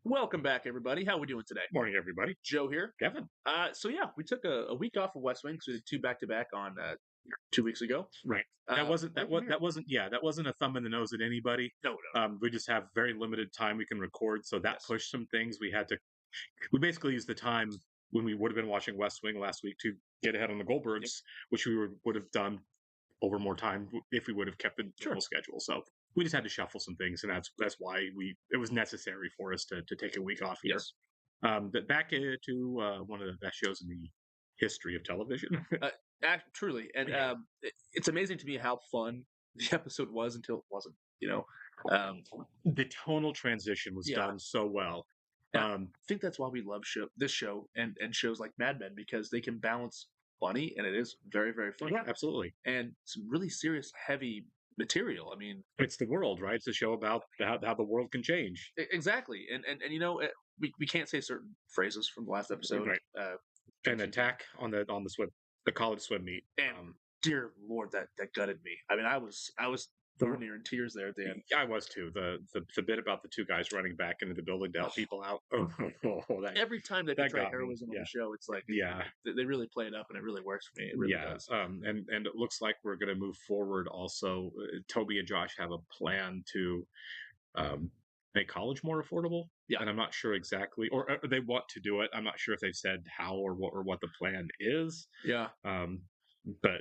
Welcome back, everybody. How we doing today? Morning, everybody. Joe here. Kevin. We took a week off of West Wing because we did two back to back on 2 weeks ago. Right. That wasn't a thumb in the nose at anybody. No, no. We just have very limited time we can record, so that Yes. pushed some things. We basically used the time when we would have been watching West Wing last week to get ahead on the Goldbergs, which we would have done over more time if we would have kept the normal schedule. So we just had to shuffle some things, and that's why it was necessary for us to take a week off here. Yes. But back to one of the best shows in the history of television. Truly, and it's amazing to me how fun the episode was until it wasn't. The tonal transition was done so well. I think that's why we love this show and shows like Mad Men, because they can balance funny, and it is very, very funny. Yeah, absolutely. And some really serious, heavy material. I mean, it's the world, right? It's a show about how the world can change. Exactly, and we can't say certain phrases from the last episode. Right. An attack on the college swim meet. And dear Lord, that gutted me. I mean, I was darn near in tears there at the end. I was too. The bit about the two guys running back into the building to help people out. Every time they portray heroism on the show, it's like they really play it up, and it really works for me. It really does. And it looks like we're going to move forward. Also, Toby and Josh have a plan to make college more affordable. Yeah, and I'm not sure exactly, or they want to do it. I'm not sure if they've said how or what the plan is. Yeah. But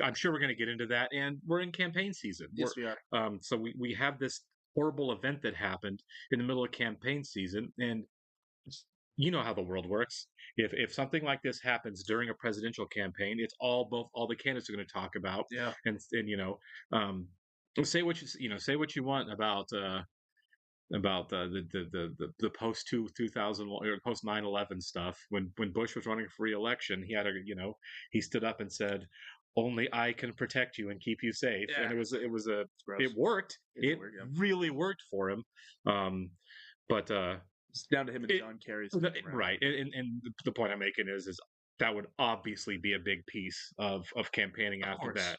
I'm sure we're going to get into that, and we're in campaign season. Yes, we are. So we have this horrible event that happened in the middle of campaign season, and you know how the world works. If something like this happens during a presidential campaign, it's all the candidates are going to talk about. Yeah, and say what you want about the post 2000 or post 9/11 stuff. When Bush was running for re-election, he stood up and said, "Only I can protect you and keep you safe." Yeah. And it worked. It really worked for him. But it's down to him and John Kerry's right. And the point I'm making is that would obviously be a big piece of campaigning after that.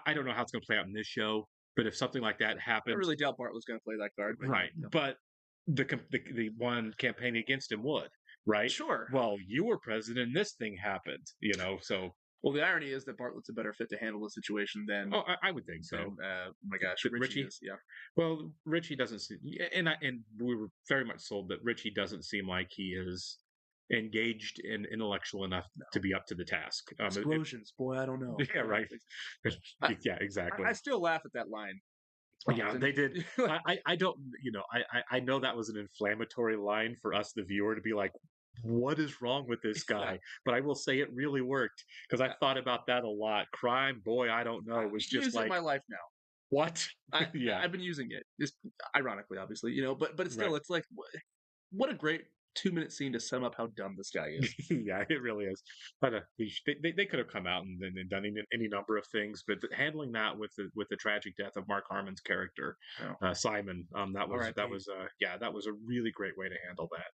I don't know how it's going to play out in this show. But if something like that happened, I really doubt Bartlett's going to play that card. Right. But the one campaigning against him would, right? Sure. Well, you were president and this thing happened, so. Well, the irony is that Bartlett's a better fit to handle the situation than. Oh, I would think so. Oh my gosh, Richie is, yeah. Well, Richie doesn't seem, and we were very much sold that Richie doesn't seem like he is engaged and intellectual enough to be up to the task. Explosions, boy, I don't know. Yeah, right. Yeah, exactly. I still laugh at that line. Yeah, they did. I don't, I know that was an inflammatory line for us, the viewer, to be like, what is wrong with this guy? But I will say it really worked, because I've thought about that a lot. Crime, boy, I don't know. It was just like my life now. What? Yeah, I've been using it. Just ironically, obviously, but it's still, it's like, what a great 2-minute scene to sum up how dumb this guy is. Yeah, it really is. But they could have come out and done any number of things, but handling that with the tragic death of Mark Harmon's character, Simon, that was a really great way to handle that.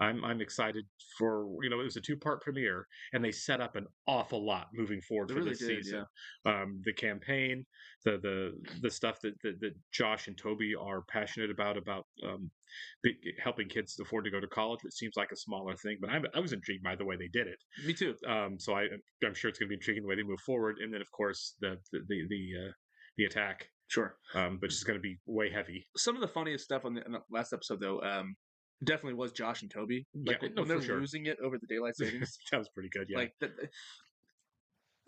I'm excited for, it was a 2-part premiere, and they set up an awful lot moving forward for this season. Yeah. The campaign, the stuff that Josh and Toby are passionate about helping kids afford to go to college, which seems like a smaller thing, but I was intrigued by the way they did it. Me too. So I'm sure it's going to be intriguing the way they move forward, and then of course the attack. Sure. Which is going to be way heavy. Some of the funniest stuff on the last episode, though, definitely was Josh and Toby. When they're losing it over the daylight savings. That was pretty good. Yeah.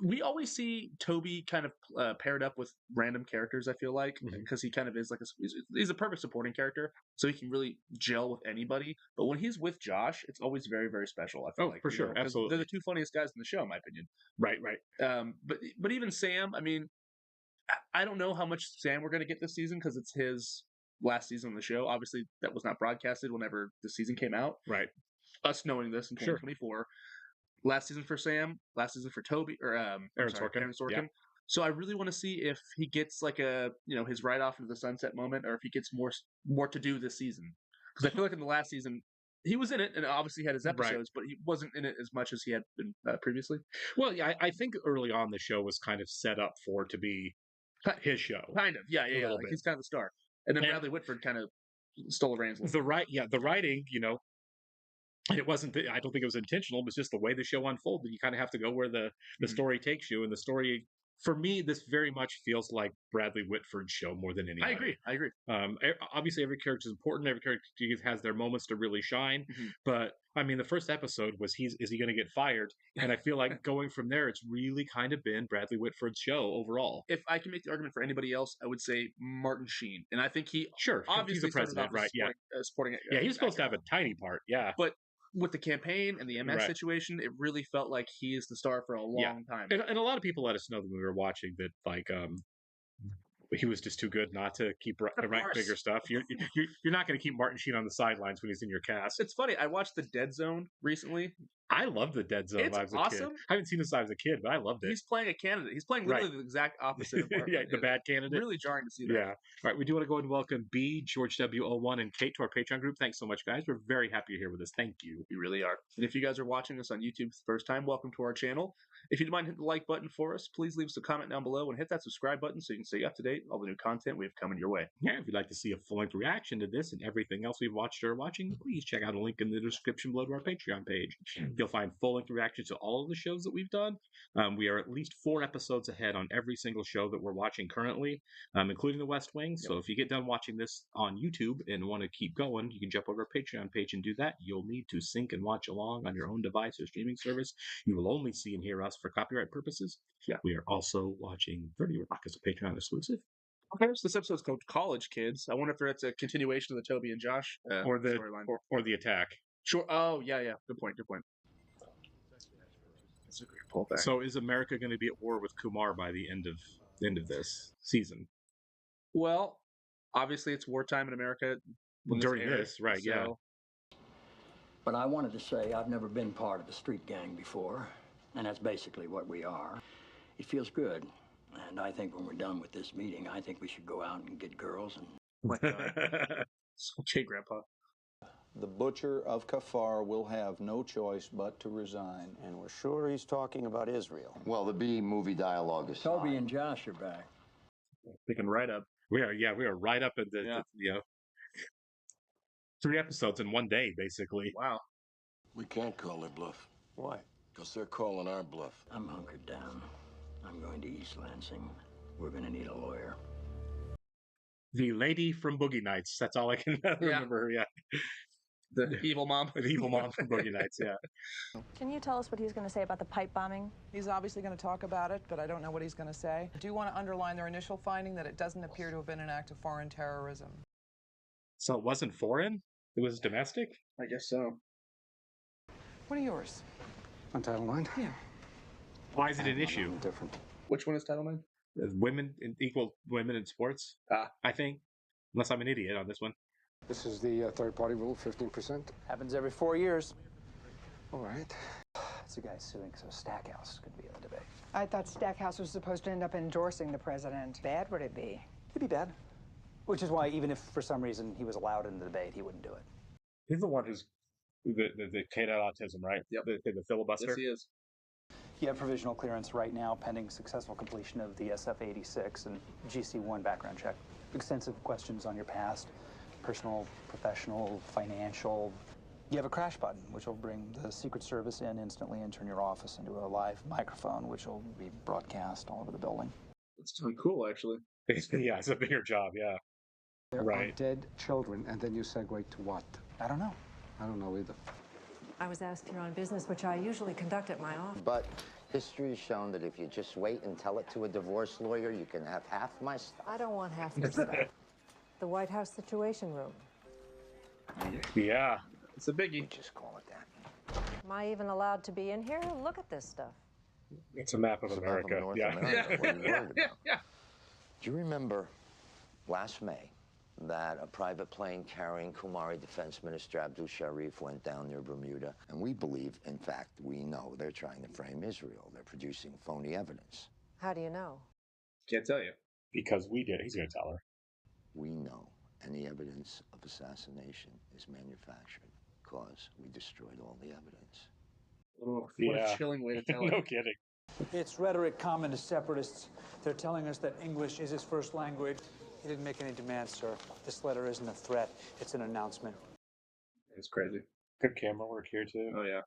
We always see Toby kind of paired up with random characters, I feel like, because he kind of is like he's a perfect supporting character, so he can really gel with anybody. But when he's with Josh, it's always very, very special, I feel like. For sure. Absolutely. They're the two funniest guys in the show, in my opinion. Right. But even Sam, I mean, I don't know how much Sam we're going to get this season, because it's his last season on the show. Obviously, that was not broadcasted whenever the season came out. Right. Us knowing this in 2024. Sure. Last season for Sam, last season for Toby, or Aaron Sorkin. Yeah. So I really want to see if he gets like his ride off into the sunset moment, or if he gets more to do this season. Because I feel like in the last season, he was in it, and obviously had his episodes, but he wasn't in it as much as he had been previously. Well, yeah, I think early on the show was kind of set up to be his show. Kind of, yeah. Like he's kind of the star. And then Bradley Whitford kind of stole the reins. The writing, it wasn't. I don't think it was intentional. It was just the way the show unfolded. You kind of have to go where the story takes you, and the story. For me, this very much feels like Bradley Whitford's show more than anybody. I agree. Obviously, every character is important. Every character has their moments to really shine. But I mean, the first episode was is he going to get fired? And I feel like going from there, it's really kind of been Bradley Whitford's show overall. If I can make the argument for anybody else, I would say Martin Sheen, and I think obviously he's the president, right? Sporting. He's supposed to have a tiny part. Yeah, but with the campaign and the MS situation, it really felt like he is the star for a long time. And a lot of people let us know that we were watching that, like, he was just too good not to keep writing bigger stuff. You're not going to keep Martin Sheen on the sidelines when he's in your cast. It's funny. I watched The Dead Zone recently. I loved The Dead Zone when I was a kid. I haven't seen this when I was a kid, but I loved it. He's playing a candidate. He's playing literally the exact opposite of Martin. The bad candidate. Really jarring to see that. Yeah. All right. We do want to go and welcome B, George W01, and Kate to our Patreon group. Thanks so much, guys. We're very happy you're here with us. Thank you. We really are. And if you guys are watching us on YouTube for the first time, welcome to our channel. If you'd mind hitting the like button for us, please leave us a comment down below and hit that subscribe button so you can stay up to date with all the new content we have coming your way. Yeah, if you'd like to see a full-length reaction to this and everything else we've watched or are watching, please check out a link in the description below to our Patreon page. You'll find full-length reactions to all of the shows that we've done. We are at least 4 episodes ahead on every single show that we're watching currently, including The West Wing. So if you get done watching this on YouTube and want to keep going, you can jump over our Patreon page and do that. You'll need to sync and watch along on your own device or streaming service. You will only see and hear us for copyright purposes. Yeah. We are also watching 30 Rock as a Patreon exclusive. Okay, so this episode's called College Kids. I wonder if that's a continuation of the Toby and Josh or the or the attack. Sure. Oh, yeah. Good point. That's a great pullback. So is America going to be at war with Kumar by the end of this season? Well, obviously it's wartime in America during this, right? So. Yeah. But I wanted to say I've never been part of a street gang before, and that's basically what we are. It feels good. And I think when we're done with this meeting, I think we should go out and get girls and... Oh my God. Okay, Grandpa. The butcher of Kafar will have no choice but to resign. And we're sure he's talking about Israel. Well, the B movie dialogue is Toby and Josh are back. Picking right up. We are right up at the 3 episodes in one day, basically. Wow. We can't call their bluff. Why? Because they're calling our bluff. I'm hunkered down. I'm going to East Lansing. We're going to need a lawyer. The lady from Boogie Nights. That's all I can remember. Yeah. The evil mom. The evil mom from Boogie Nights, yeah. Can you tell us what he's going to say about the pipe bombing? He's obviously going to talk about it, but I don't know what he's going to say. I do want to underline their initial finding that it doesn't appear to have been an act of foreign terrorism. So it wasn't foreign? It was domestic? I guess so. What are yours? On Title IX? Yeah. Why is it an issue? Different. Which one is Title IX? Equal women in sports, I think. Unless I'm an idiot on this one. This is the third-party rule, 15%. Happens every 4 years. All right. It's a guy suing, so Stackhouse could be in the debate. I thought Stackhouse was supposed to end up endorsing the president. Bad would it be? It'd be bad. Which is why, even if for some reason he was allowed in the debate, he wouldn't do it. He's the one who's the kid at autism, right? Yep. The filibuster. Yes, he is. You have provisional clearance right now, pending successful completion of the SF-86 and GC-1 background check. Extensive questions on your past, personal, professional, financial. You have a crash button, which will bring the Secret Service in instantly and turn your office into a live microphone, which will be broadcast all over the building. It's cool, actually. Yeah, it's a bigger job, yeah. There are dead children, and then you segue to what? I don't know. I don't know either. I was asked here on business, which I usually conduct at my office. But history has shown that if you just wait and tell it to a divorce lawyer, you can have half my stuff. I don't want half your stuff. The White House Situation Room. Yeah. It's a biggie. We just call it that. Am I even allowed to be in here? Look at this stuff. It's a map of America. North America. What are you worried about? Yeah. Do you remember last May that a private plane carrying Kumari Defense Minister Abdul Sharif went down near Bermuda? And we believe, in fact, we know they're trying to frame Israel. They're producing phony evidence. How do you know? Can't tell you. Because we did. He's going to tell her. We know any evidence of assassination is manufactured because we destroyed all the evidence. Oh, what a chilling way to tell it. No kidding. It's rhetoric common to separatists. They're telling us that English is his first language. He didn't make any demands, sir. This letter isn't a threat. It's an announcement. It's crazy. Good camera work here, too. Oh, yeah.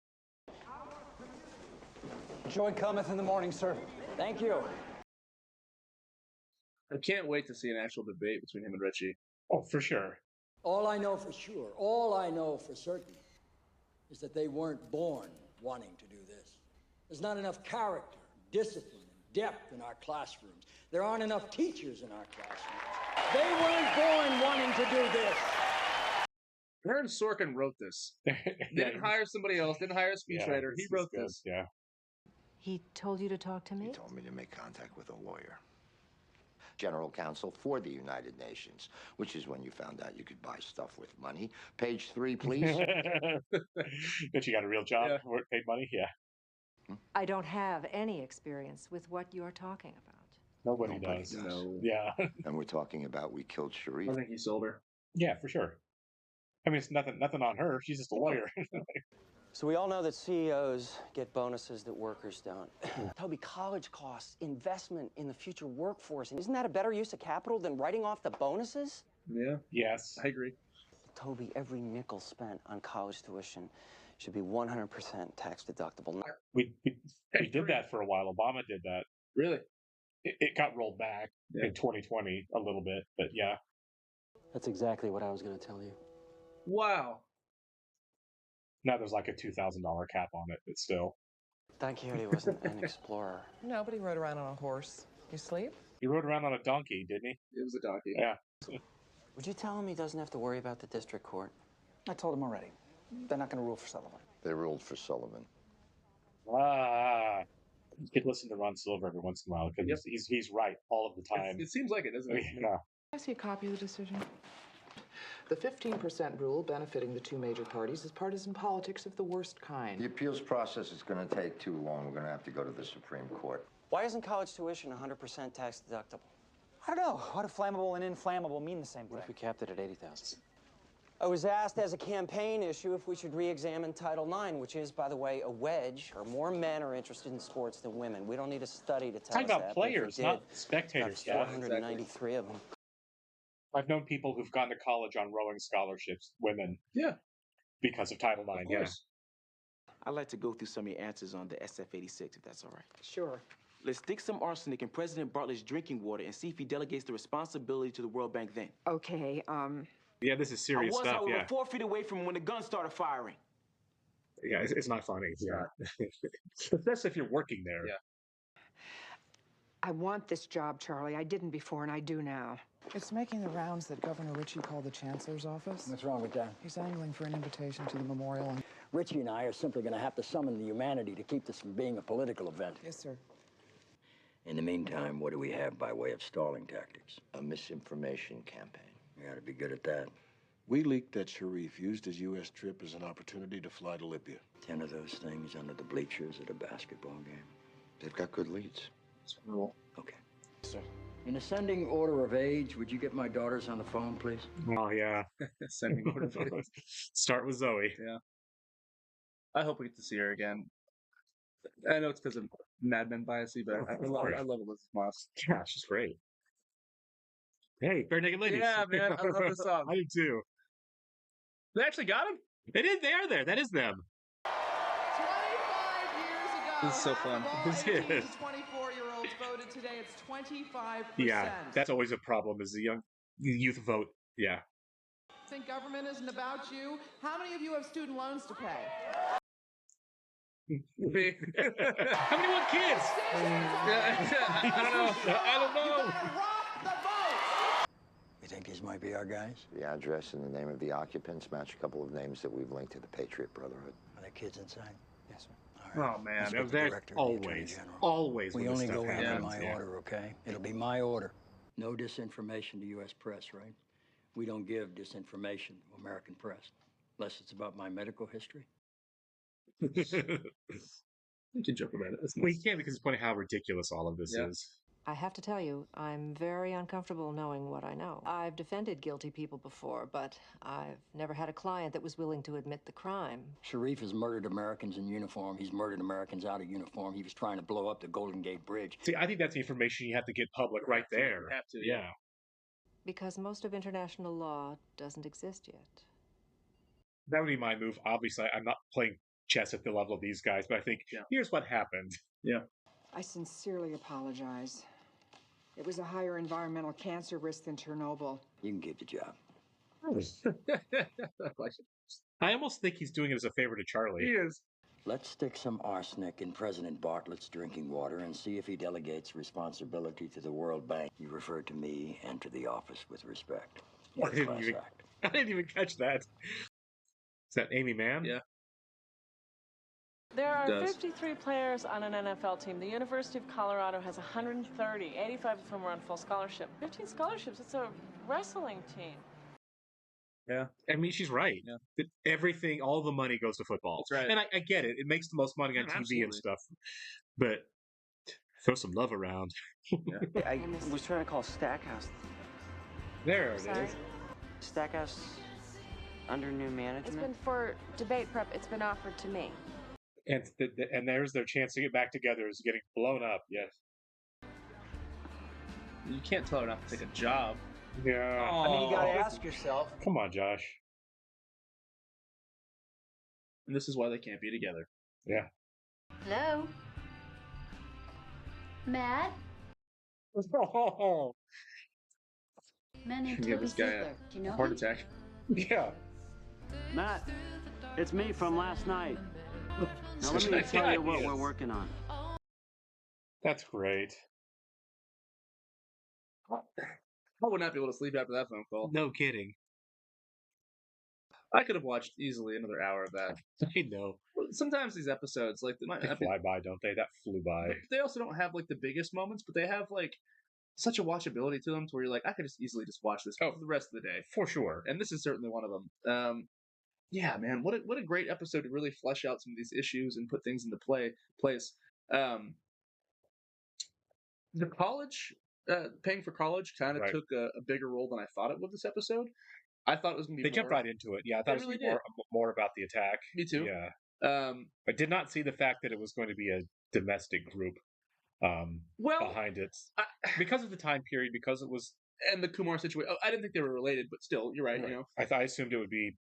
Joy cometh in the morning, sir. Thank you. I can't wait to see an actual debate between him and Richie. Oh, for sure. All I know for sure, all I know for certain, is that they weren't born wanting to do this. There's not enough character, discipline, and depth in our classrooms. There aren't enough teachers in our classrooms. They weren't born wanting to do this. Aaron Sorkin wrote this. Didn't hire somebody else, didn't hire a speechwriter. He wrote this. Yeah. He told you to talk to me? He told me to make contact with a lawyer. General Counsel for the United Nations, which is when you found out you could buy stuff with money. Page 3, please. But you got a real job, paid money? Yeah. I don't have any experience with what you're talking about. Nobody does. No. Yeah. And we're talking about we killed Sharif. I think he sold her. Yeah, for sure. I mean, it's nothing on her. She's just a lawyer. So we all know that CEOs get bonuses that workers don't. Toby, college costs, investment in the future workforce. And isn't that a better use of capital than writing off the bonuses? Yeah. Yes. I agree. Toby, every nickel spent on college tuition should be 100% tax deductible. We did that for a while. Obama did that. Really? It got rolled back in 2020 a little bit, but yeah. That's exactly what I was going to tell you. Wow. Now there's like a $2,000 cap on it, but still. Don Quixote wasn't an explorer. No, but he rode around on a horse. You sleep? He rode around on a donkey, didn't he? It was a donkey. Yeah. Would you tell him he doesn't have to worry about the district court? I told him already. They're not going to rule for Sullivan. They ruled for Sullivan. You could listen to Ron Silver every once in a while because he's right all of the time. It seems like it, doesn't it? Yeah. I see a copy of the decision. The 15% rule benefiting the two major parties is partisan politics of the worst kind. The appeals process is going to take too long. We're going to have to go to the Supreme Court. Why isn't college tuition 100% tax deductible? I don't know. Why do flammable and inflammable mean the same thing? What if we capped it at 80,000? I was asked as a campaign issue if we should re-examine Title IX, which is, by the way, a wedge, or more men are interested in sports than women. We don't need a study to tell us that. Talking about players, not spectators. 493 of them. I've known people who've gone to college on rowing scholarships, women. Yeah. Because of Title IX, yeah. I'd like to go through some of your answers on the SF-86, if that's all right. Sure. Let's stick some arsenic in President Bartlett's drinking water and see if he delegates the responsibility to the World Bank then. Okay, Yeah, this is serious stuff, we were 4 feet away from when the gun started firing. Yeah, it's not funny. Especially if you're working there. Yeah. I want this job, Charlie. I didn't before, and I do now. It's making the rounds that Governor Ritchie called the Chancellor's office. What's wrong with that? He's angling for an invitation to the memorial. And Ritchie and I are simply going to have to summon the humanity to keep this from being a political event. yes, sir. In the meantime, what do we have by way of stalling tactics? A misinformation campaign. We ought to be good at that. We leaked that Sharif used his U.S. trip as an opportunity to fly to Libya. 10 of those things under the bleachers at a basketball game. They've got good leads. Okay. Sir. In ascending order of age, would you get my daughters on the phone, please? Oh, yeah. Ascending order of age. Start with Zoe. Yeah. I hope we get to see her again. I know it's because of Mad Men biasy, but I love Elizabeth Moss. Yeah, she's great. Hey, Bare Naked Ladies. Yeah, man, I love this song. I do too. They actually got him? They did. They are there. That is them. 25 years ago, This is so fun. This to is. 24-year-olds voted today. It's 25%. Yeah, that's always a problem. Is the young youth vote? Yeah. Think government isn't about you? How many of you have student loans to pay? How many want kids? I don't know. I don't know. Rock the vote! You think these might be our guys? The address and the name of the occupants match a couple of names that we've linked to the Patriot Brotherhood. Are there kids inside? Yes, sir. Oh, man. Let's put the There's director and the Attorney always, General. always. We when this only stuff go in happens, my order, okay? It'll be my order. No disinformation to U.S. press, right? We don't give disinformation to American press, unless it's about my medical history. You can joke about it. We can't because it's funny how ridiculous all of this is. I have to tell you, I'm very uncomfortable knowing what I know. I've defended guilty people before, but I've never had a client that was willing to admit the crime. Sharif has murdered Americans in uniform. He's murdered Americans out of uniform. He was trying to blow up the Golden Gate Bridge. See, I think that's the information you have to get public right there. You have to. Yeah. Because most of international law doesn't exist yet. That would be my move. Obviously, I'm not playing chess at the level of these guys, but I think here's what happened. Yeah. I sincerely apologize. It was a higher environmental cancer risk than Chernobyl. You can keep the job. I almost think he's doing it as a favor to Charlie. He is. Let's stick some arsenic in President Bartlett's drinking water and see if he delegates responsibility to the World Bank. You refer to me and to the office with respect. I didn't even catch that. Is that Amy Mann? Yeah. There are 53 players on an NFL team. The University of Colorado has 130. 85 of them are on full scholarship. 15 scholarships. It's a wrestling team. Yeah. I mean, she's right. Yeah. Everything, all the money goes to football. That's right. And I get it. It makes the most money on TV absolutely. And stuff. But throw some love around. Yeah. I was trying to call Stackhouse. There it is. Stackhouse under new management? It's been for debate prep. It's been offered to me. And there's their chance to get back together is getting blown up, yes. You can't tell her not to take a job. Yeah. I mean, you gotta ask yourself. Come on, Josh. And this is why they can't be together. Yeah. Hello? Matt? Oh. Man named Give Toby this guy Ziegler. Do you know a heart him? attack. Yeah. Matt, it's me from last night. Now let me tell you what we're working on. That's great. I would not be able to sleep after that phone call. No kidding. I could have watched easily another hour of that. I know. Sometimes these episodes, like, they fly by, don't they? That flew by. They also don't have like the biggest moments, but they have like such a watchability to them, to where you're like, I could just easily just watch this for the rest of the day, for sure. And this is certainly one of them. Yeah, man, what a great episode to really flesh out some of these issues and put things into place. The college, paying for college, kind of took a bigger role than I thought it would this episode. I thought it was going to be. They jumped right into it. Yeah, I thought it was really more about the attack. Me too. Yeah. I did not see the fact that it was going to be a domestic group behind it because of the time period, because it was and the Kumar situation. I didn't think they were related, but still, you're right. You know, I assumed it would be.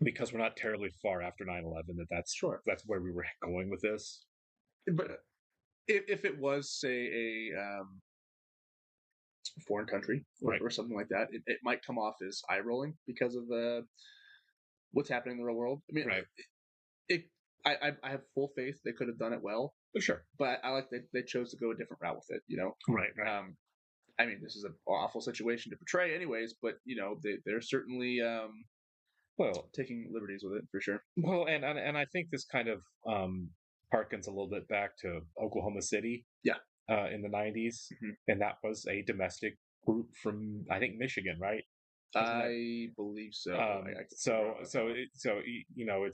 Because we're not terribly far after 9/11, that's where we were going with this. But if it was, say, a foreign country or something like that, it might come off as eye rolling because of what's happening in the real world. I mean, I have full faith they could have done it well, for sure. But I like that they chose to go a different route with it. You know, right. I mean, this is an awful situation to portray, anyways. But you know, they're certainly. Well, taking liberties with it for sure. Well, and I think this kind of harkens a little bit back to Oklahoma City. Yeah. In the 90s, and that was a domestic group from I think Michigan, right? I believe so. You know,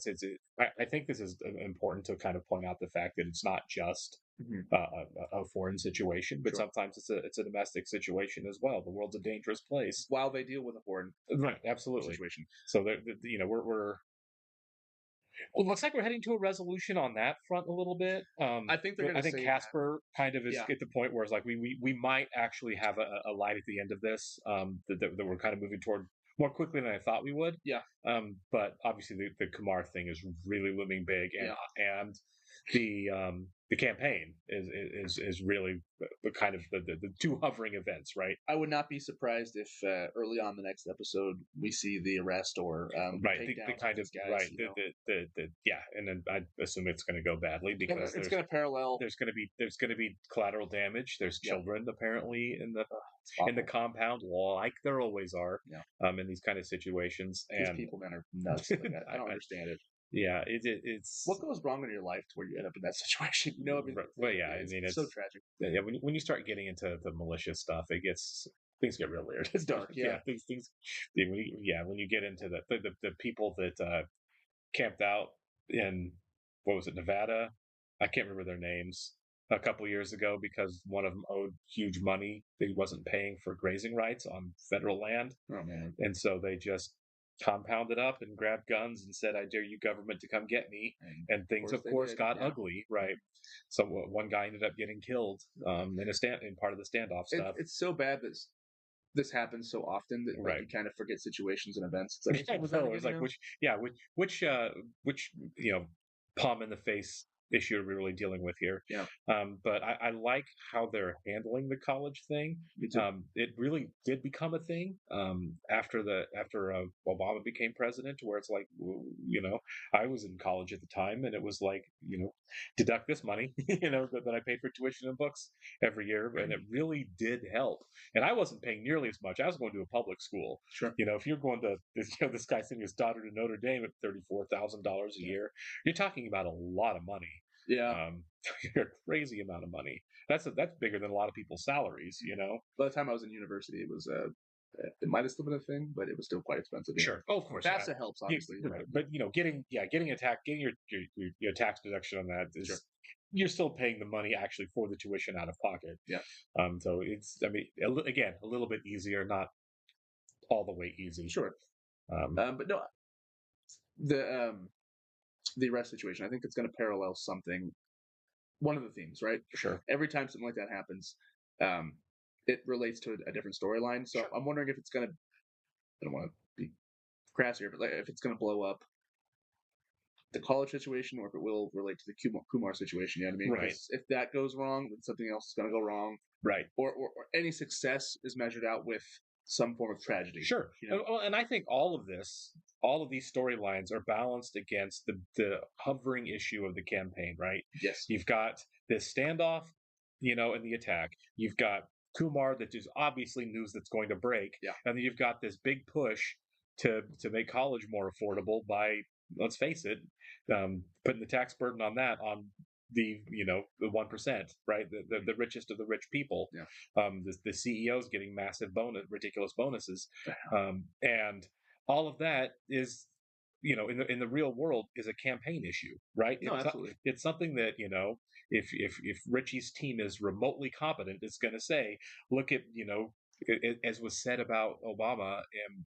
I think this is important to kind of point out the fact that it's not just a foreign situation, but sometimes it's a domestic situation as well. The world's a dangerous place while they deal with a foreign situation. So well, it looks like we're heading to a resolution on that front a little bit. I think Casper kind of is at the point where it's like we might actually have a light at the end of this. That we're kind of moving toward more quickly than I thought we would. Yeah. But obviously the Kumar thing is really looming big, and the campaign is really the kind of the two hovering events, right? I would not be surprised if early on the next episode we see the arrest or the kind of guys, and then I assume it's going to go badly because it's going to parallel. There's going to be collateral damage. There's children apparently in the compound, like there always are. In these kind of situations, these people men are nuts. Like I don't understand it. Yeah, it's what goes wrong in your life to where you end up in that situation. You know, I mean, well, yeah, I mean, it's so tragic. Yeah, when you start getting into the malicious stuff, things get real weird. It's dark. Yeah, things. When you get into the people that camped out in what was it, Nevada? I can't remember their names. A couple years ago, because one of them owed huge money, he wasn't paying for grazing rights on federal land. Oh man! And so they just compounded up and grabbed guns and said, "I dare you, government, to come get me." And things, of course, got ugly, right? So one guy ended up getting killed in part of the standoff stuff. It's so bad that this happens so often that you kind of forget situations and events. It's like, it's like which palm in the face issue are we really dealing with here? Yeah. But I like how they're handling the college thing. It really did become a thing after Obama became president, where it's like, I was in college at the time, and it was like, deduct this money, that I paid for tuition and books every year, and it really did help. And I wasn't paying nearly as much. I was going to a public school. Sure. If you're going to this guy sending his daughter to Notre Dame at $34,000 a year, you're talking about a lot of money. Yeah. A crazy amount of money. That's bigger than a lot of people's salaries, By the time I was in university, it was it might have still been a thing, but it was still quite expensive. Sure. Oh, of course. FAFSA helps, obviously. Right. But getting your tax deduction on that is you're still paying the money actually for the tuition out of pocket. Yeah. So it's, again, a little bit easier, not all the way easy. Sure. But no, the arrest situation, I think it's going to parallel something. One of the themes, right? Sure. Every time something like that happens, it relates to a different storyline. So I'm wondering if it's going to, I don't want to be crass here, but if it's going to blow up the college situation, or if it will relate to the Kumar situation. You know what I mean? Right. If that goes wrong, then something else is going to go wrong. Right. Or any success is measured out with some form of tragedy. Sure. And I think all of these storylines are balanced against the hovering issue of the campaign, right? Yes. You've got this standoff, and the attack. You've got Kumar, that is obviously news that's going to break. Yeah. And then you've got this big push to make college more affordable by, let's face it, putting the tax burden on the 1%, right? The richest of the rich people. Yeah. The CEOs getting massive ridiculous bonuses, and all of that is, in the real world, is a campaign issue, right? No, absolutely. It's something that if Richie's team is remotely competent, it's going to say, look at as was said about Obama and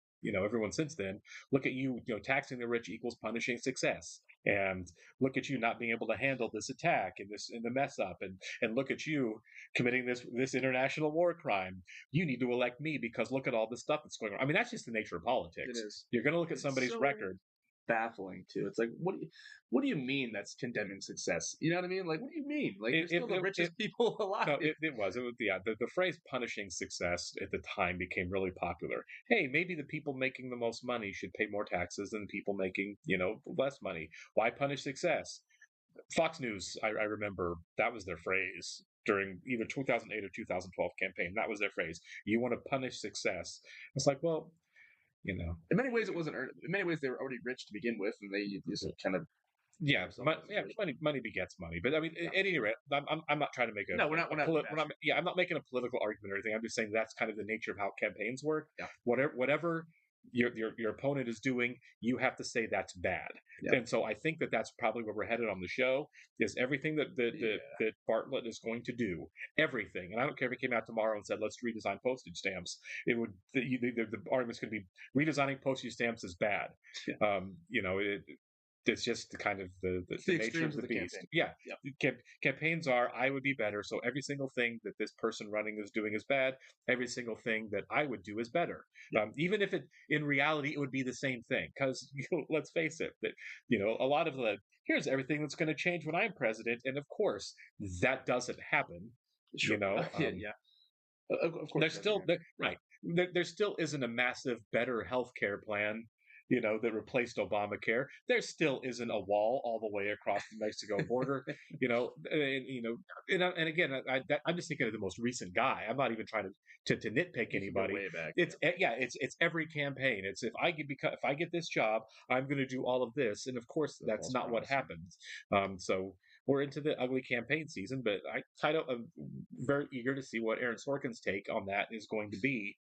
everyone since then, look at you taxing the rich equals punishing success. And look at you not being able to handle this attack and the mess up, and look at you committing this international war crime. You need to elect me because look at all the stuff that's going on. I mean, that's just the nature of politics. It is. You're going to look at somebody's record. Baffling too. It's like, what do you mean that's condemning success? You know what I mean? Like, what do you mean? Like, you're still the richest people alive. No, it was the phrase punishing success at the time became really popular. Hey, maybe the people making the most money should pay more taxes than people making less money. Why punish success? Fox News, I remember that was their phrase during either 2008 or 2012 campaign. That was their phrase. You want to punish success. It's like, well, in many ways it wasn't earned. In many ways they were already rich to begin with, and they just kind of money begets money. But I mean, at any rate, I'm not trying to make we're not I'm not making a political argument or anything. I'm just saying that's kind of the nature of how campaigns work. Yeah. Whatever your opponent is doing, you have to say that's bad. Yeah. And so I think that's probably where we're headed on the show, is everything that Bartlett is going to do, everything. And I don't care if it came out tomorrow and said, let's redesign postage stamps. It would, the argument's going to be redesigning postage stamps is bad. Yeah. It's just the kind of the nature of the beast. Yeah. Campaigns are, I would be better. So every single thing that this person running is doing is bad. Every single thing that I would do is better. Yeah. Even if in reality, it would be the same thing. Because let's face it, that, a lot of here's everything that's going to change when I'm president. And of course, that doesn't happen. Sure. Of course. There's still, there still isn't a massive, better healthcare plan that replaced Obamacare. There still isn't a wall all the way across the Mexico border, and again, I'm just thinking of the most recent guy. I'm not even trying to nitpick anybody. Way back. It's every campaign. It's if I get this job, I'm going to do all of this, and of course that's not what happens. So we're into the ugly campaign season, but I'm very eager to see what Aaron Sorkin's take on that is going to be.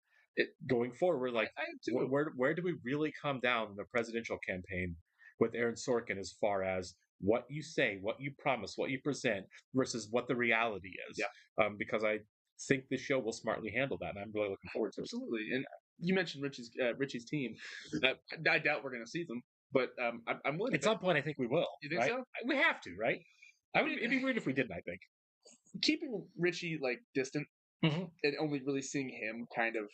Going forward, like where do we really come down in the presidential campaign with Aaron Sorkin as far as what you say, what you promise, what you present versus what the reality is? Yeah. Because I think the show will smartly handle that, and I'm really looking forward to it. Absolutely. And you mentioned Richie's team. I doubt we're going to see them, but I'm willing. At some point, I think we will. You think right? so? We have to, right? It'd be weird if we didn't. I think keeping Richie distant and only really seeing him kind of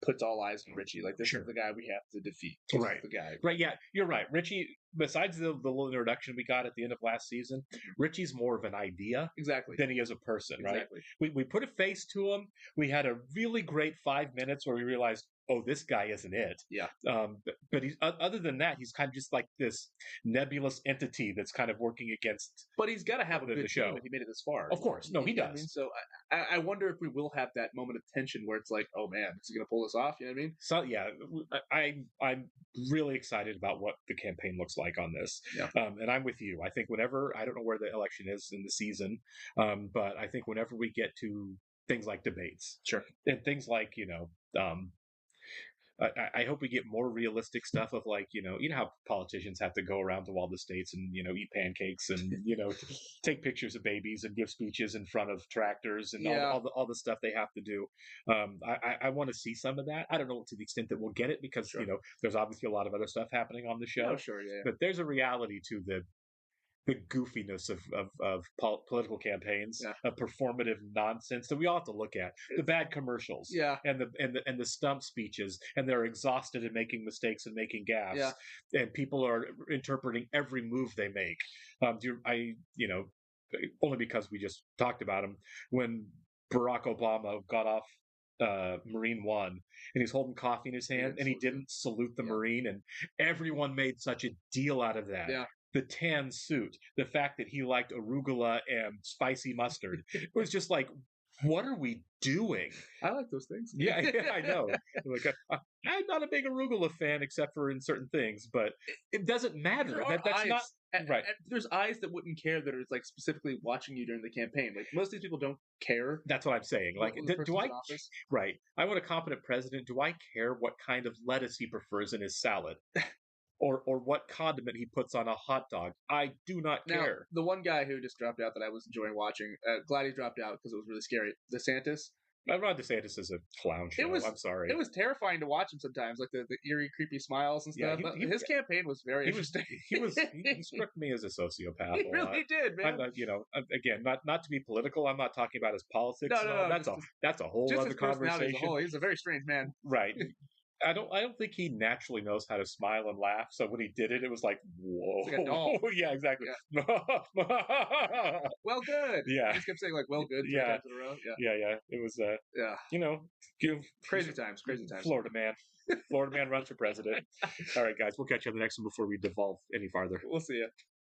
puts all eyes on Richie. Like, this is the guy we have to defeat. This is the guy. Right, yeah, you're right. Richie, besides the little introduction we got at the end of last season, Richie's more of an idea than he is a person, right? Exactly. We put a face to him. We had a really great 5 minutes where we realized, oh, this guy isn't it. Yeah. But he's other than that, he's kind of just like this nebulous entity that's kind of working against. But he's got to have a good show. team if he made it this far. Of course, no, he does. I mean? So I wonder if we will have that moment of tension where it's like, oh man, is he going to pull this off? You know what I mean? So yeah, I'm really excited about what the campaign looks like on this. Yeah. And I'm with you. I think whenever, I don't know where the election is in the season, but I think whenever we get to things like debates, and things like I hope we get more realistic stuff of like, you know how politicians have to go around to all the states and, eat pancakes and, take pictures of babies and give speeches in front of tractors and all the stuff they have to do. I want to see some of that. I don't know to the extent that we'll get it because, there's obviously a lot of other stuff happening on the show. Oh, sure, yeah. But there's a reality to the goofiness of political campaigns, of performative nonsense that we all have to look at. The bad commercials, and the stump speeches, and they're exhausted and making mistakes and making gaffes, and people are interpreting every move they make. Only because we just talked about him when Barack Obama got off Marine One and he's holding coffee in his hand and he didn't salute the Marine, and everyone made such a deal out of that. Yeah. The tan suit, the fact that he liked arugula and spicy mustard. It was just like, what are we doing? I like those things. Yeah, I know. Like, I'm not a big arugula fan except for in certain things, but it doesn't matter. That's not right. There's eyes that wouldn't care that are like specifically watching you during the campaign. Like most of these people don't care. That's what I'm saying. Like, do I? Right. I want a competent president. Do I care what kind of lettuce he prefers in his salad? Or what condiment he puts on a hot dog. I do not care. Now, the one guy who just dropped out that I was enjoying watching, glad he dropped out because it was really scary. DeSantis. Ron DeSantis is a clown show. I'm sorry. It was terrifying to watch him sometimes, like the eerie, creepy smiles and stuff. His campaign was very interesting. He struck me as a sociopath. He really did, man. Again, not to be political. I'm not talking about his politics. No. That's a whole other conversation. He's a very strange man. Right. I don't think he naturally knows how to smile and laugh. So when he did it, it was like, whoa. It's like a doll. Yeah, exactly. Yeah. Well, good. Yeah. He just kept saying like, well, good. 3 times in a row. Yeah. It was, crazy times. Florida man. Florida man runs for president. All right, guys, we'll catch you on the next one before we devolve any farther. We'll see you.